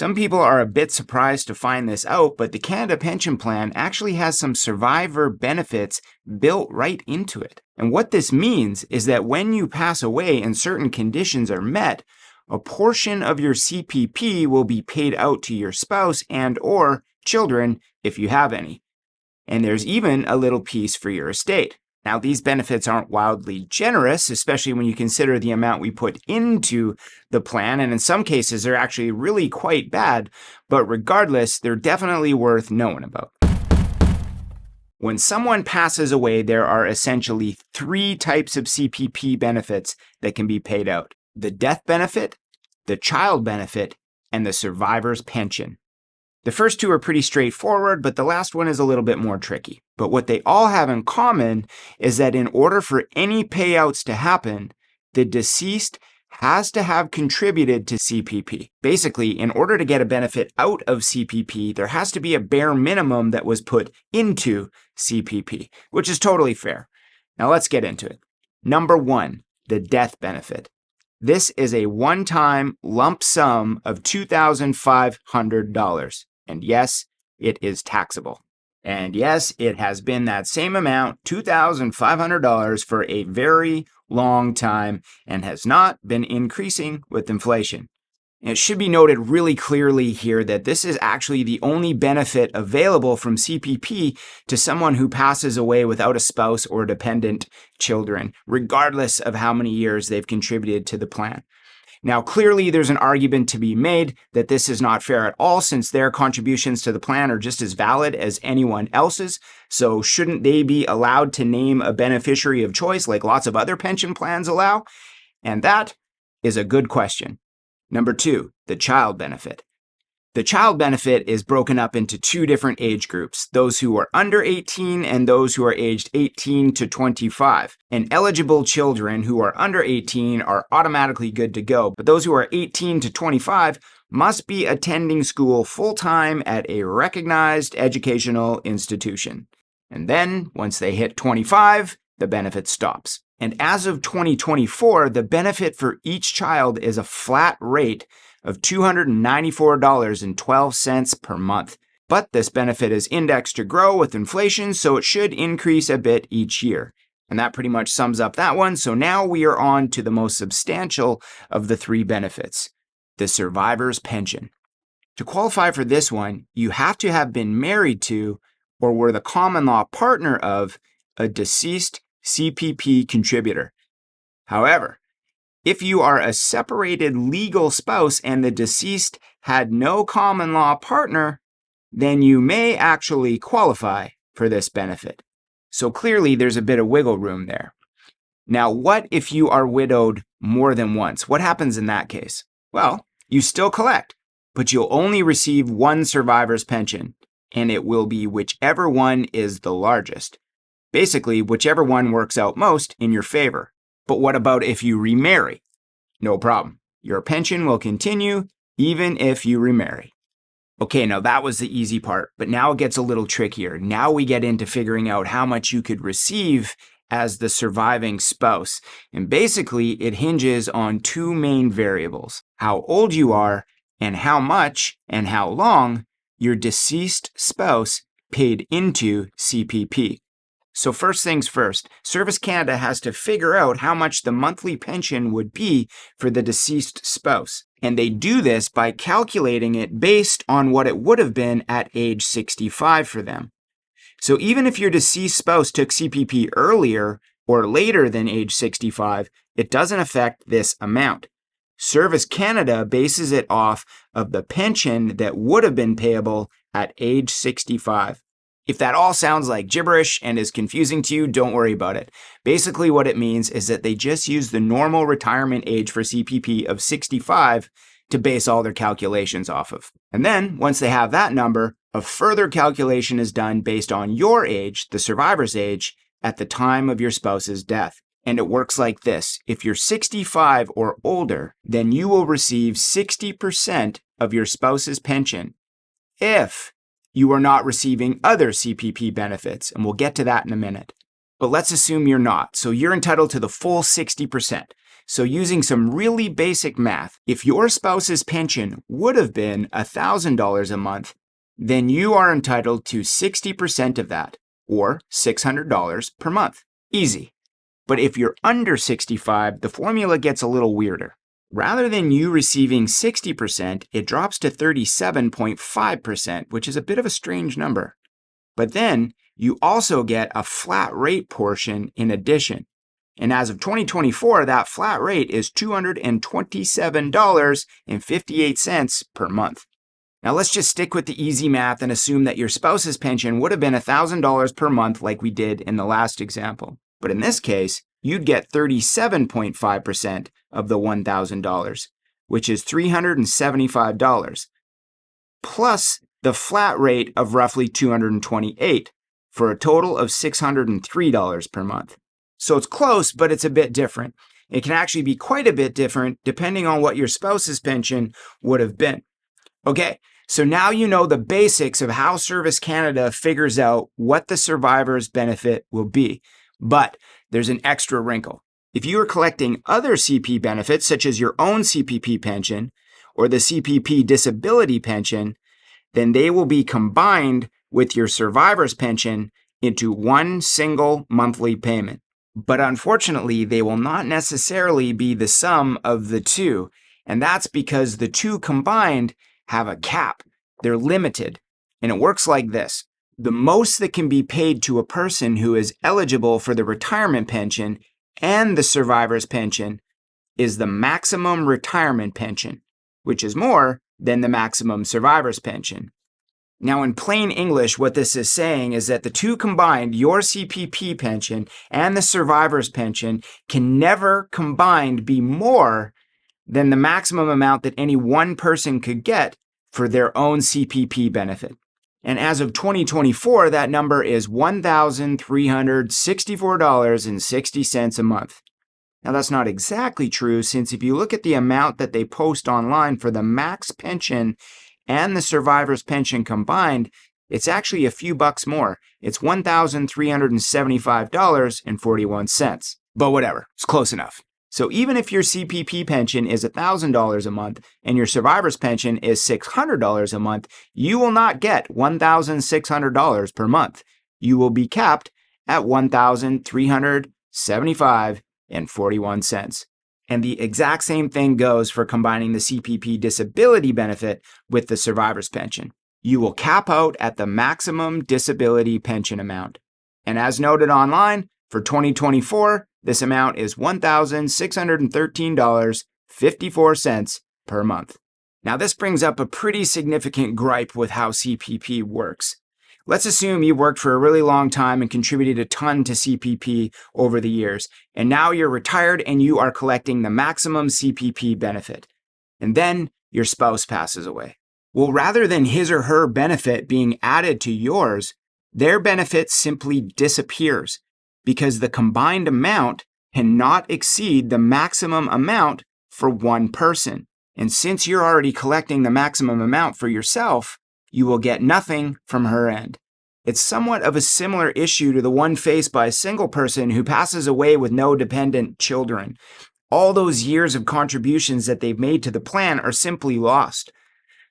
Some people are a bit surprised to find this out, but the Canada Pension Plan actually has some survivor benefits built right into it. And what this means is that when you pass away and certain conditions are met, a portion of your CPP will be paid out to your spouse and/or children if you have any. And there's even a little piece for your estate. Now, these benefits aren't wildly generous, especially when you consider the amount we put into the plan, and in some cases, they're actually really quite bad, but regardless, they're definitely worth knowing about. When someone passes away, there are essentially 3 types of CPP benefits that can be paid out: the death benefit, the child benefit, and the survivor's pension. The first 2 are pretty straightforward, but the last one is a little bit more tricky. But what they all have in common is that in order for any payouts to happen, the deceased has to have contributed to CPP. Basically, in order to get a benefit out of CPP, there has to be a bare minimum that was put into CPP, which is totally fair. Now let's get into it. Number 1, the death benefit. This is a one-time lump sum of $2,500. And yes, it is taxable. And yes, it has been that same amount, $2,500, for a very long time and has not been increasing with inflation. It should be noted really clearly here that this is actually the only benefit available from CPP to someone who passes away without a spouse or dependent children, regardless of how many years they've contributed to the plan. Now, clearly, there's an argument to be made that this is not fair at all, since their contributions to the plan are just as valid as anyone else's. So shouldn't they be allowed to name a beneficiary of choice like lots of other pension plans allow? And that is a good question. Number 2, the child benefit. The child benefit is broken up into 2 different age groups: those who are under 18 and those who are aged 18 to 25. And eligible children who are under 18 are automatically good to go, but those who are 18 to 25 must be attending school full-time at a recognized educational institution. And then, once they hit 25, the benefit stops. And as of 2024, the benefit for each child is a flat rate of $294.12 per month. But this benefit is indexed to grow with inflation, so it should increase a bit each year. And that pretty much sums up that one. So now we are on to the most substantial of the 3 benefits: the survivor's pension. To qualify for this one, you have to have been married to or were the common law partner of a deceased CPP contributor. However, if you are a separated legal spouse and the deceased had no common law partner, then you may actually qualify for this benefit. So clearly there's a bit of wiggle room there. Now, what if you are widowed more than once? What happens in that case? Well, you still collect, but you'll only receive one survivor's pension, and it will be whichever one is the largest. Basically, whichever one works out most in your favor. But what about if you remarry? No problem. Your pension will continue even if you remarry. Okay, now that was the easy part, but now it gets a little trickier. Now we get into figuring out how much you could receive as the surviving spouse. And basically, it hinges on 2 main variables: how old you are and how much and how long your deceased spouse paid into CPP. So first things first, Service Canada has to figure out how much the monthly pension would be for the deceased spouse. And they do this by calculating it based on what it would have been at age 65 for them. So even if your deceased spouse took CPP earlier or later than age 65, it doesn't affect this amount. Service Canada bases it off of the pension that would have been payable at age 65. If that all sounds like gibberish and is confusing to you, don't worry about it. Basically, what it means is that they just use the normal retirement age for CPP of 65 to base all their calculations off of. And then, once they have that number, a further calculation is done based on your age, the survivor's age, at the time of your spouse's death. And it works like this: if you're 65 or older, then you will receive 60% of your spouse's pension if you are not receiving other CPP benefits, and we'll get to that in a minute. But let's assume you're not, so you're entitled to the full 60%. So using some really basic math, if your spouse's pension would have been $1,000 a month, then you are entitled to 60% of that, or $600 per month. Easy. But if you're under 65, the formula gets a little weirder. Rather than you receiving 60%, it drops to 37.5%, which is a bit of a strange number. But then you also get a flat rate portion in addition. And as of 2024, that flat rate is $227.58 per month. Now let's just stick with the easy math and assume that your spouse's pension would have been $1,000 per month like we did in the last example. But in this case, you'd get 37.5% of the $1,000, which is $375, plus the flat rate of roughly $228, for a total of $603 per month. So it's close, but it's a bit different. It can actually be quite a bit different depending on what your spouse's pension would have been. Okay, so now you know the basics of how Service Canada figures out what the survivor's benefit will be. But there's an extra wrinkle. If you are collecting other CP benefits, such as your own CPP pension or the CPP disability pension, then they will be combined with your survivor's pension into one single monthly payment. But unfortunately, they will not necessarily be the sum of the two, and that's because the two combined have a cap. They're limited, and it works like this. The most that can be paid to a person who is eligible for the retirement pension and the survivor's pension is the maximum retirement pension, which is more than the maximum survivor's pension. Now, in plain English, what this is saying is that the two combined, your CPP pension and the survivor's pension, can never combined be more than the maximum amount that any one person could get for their own CPP benefit. And as of 2024, that number is $1,364.60 a month. Now, that's not exactly true, since if you look at the amount that they post online for the max pension and the survivor's pension combined, it's actually a few bucks more. It's $1,375.41. But whatever, it's close enough. So even if your CPP pension is $1,000 a month and your survivor's pension is $600 a month, you will not get $1,600 per month. You will be capped at $1,375.41. And the exact same thing goes for combining the CPP disability benefit with the survivor's pension. You will cap out at the maximum disability pension amount. And as noted online, for 2024, this amount is $1,613.54 per month. Now, this brings up a pretty significant gripe with how CPP works. Let's assume you worked for a really long time and contributed a ton to CPP over the years, and now you're retired and you are collecting the maximum CPP benefit. And then your spouse passes away. Well, rather than his or her benefit being added to yours, their benefit simply disappears because the combined amount cannot exceed the maximum amount for one person. And since you're already collecting the maximum amount for yourself, you will get nothing from her end. It's somewhat of a similar issue to the one faced by a single person who passes away with no dependent children. All those years of contributions that they've made to the plan are simply lost.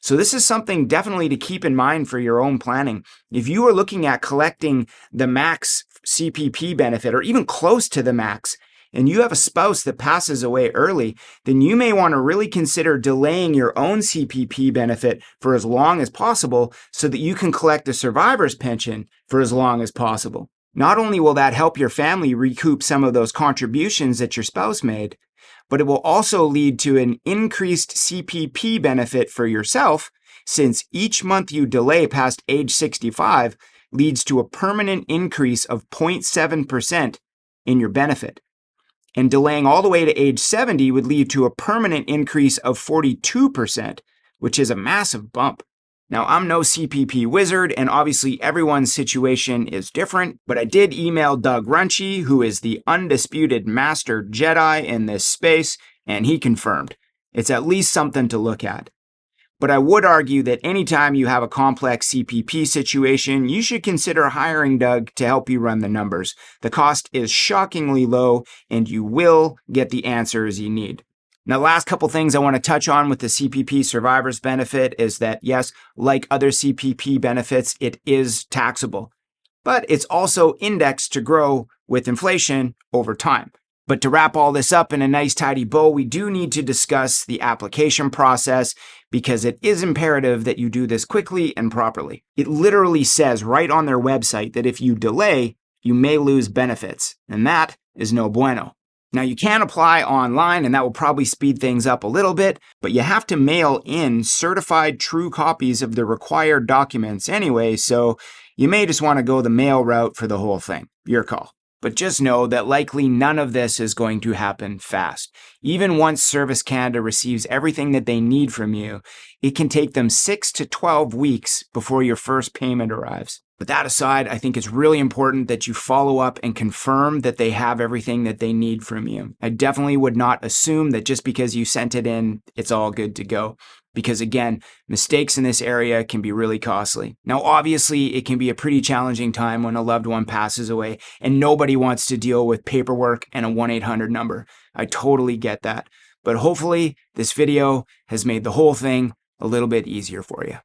So this is something definitely to keep in mind for your own planning. If you are looking at collecting the max CPP benefit, or even close to the max, and you have a spouse that passes away early, then you may want to really consider delaying your own CPP benefit for as long as possible so that you can collect a survivor's pension for as long as possible. Not only will that help your family recoup some of those contributions that your spouse made, but it will also lead to an increased CPP benefit for yourself, since each month you delay past age 65 leads to a permanent increase of 0.7% in your benefit. And delaying all the way to age 70 would lead to a permanent increase of 42%, which is a massive bump. Now, I'm no CPP wizard, and obviously everyone's situation is different, but I did email Doug Runchey, who is the undisputed master Jedi in this space, and he confirmed. It's at least something to look at. But I would argue that anytime you have a complex CPP situation, you should consider hiring Doug to help you run the numbers. The cost is shockingly low, and you will get the answers you need. Now, last couple things I want to touch on with the CPP survivor's benefit is that, yes, like other CPP benefits, it is taxable, but it's also indexed to grow with inflation over time. But to wrap all this up in a nice tidy bow, we do need to discuss the application process because it is imperative that you do this quickly and properly. It literally says right on their website that if you delay, you may lose benefits, and that is no bueno. Now, you can apply online, and that will probably speed things up a little bit, but you have to mail in certified true copies of the required documents anyway, so you may just want to go the mail route for the whole thing. Your call. But just know that likely none of this is going to happen fast. Even once Service Canada receives everything that they need from you, it can take them 6 to 12 weeks before your first payment arrives. But that aside, I think it's really important that you follow up and confirm that they have everything that they need from you. I definitely would not assume that just because you sent it in, it's all good to go. Because again, mistakes in this area can be really costly. Now, obviously, it can be a pretty challenging time when a loved one passes away, and nobody wants to deal with paperwork and a 1-800 number. I totally get that. But hopefully, this video has made the whole thing a little bit easier for you.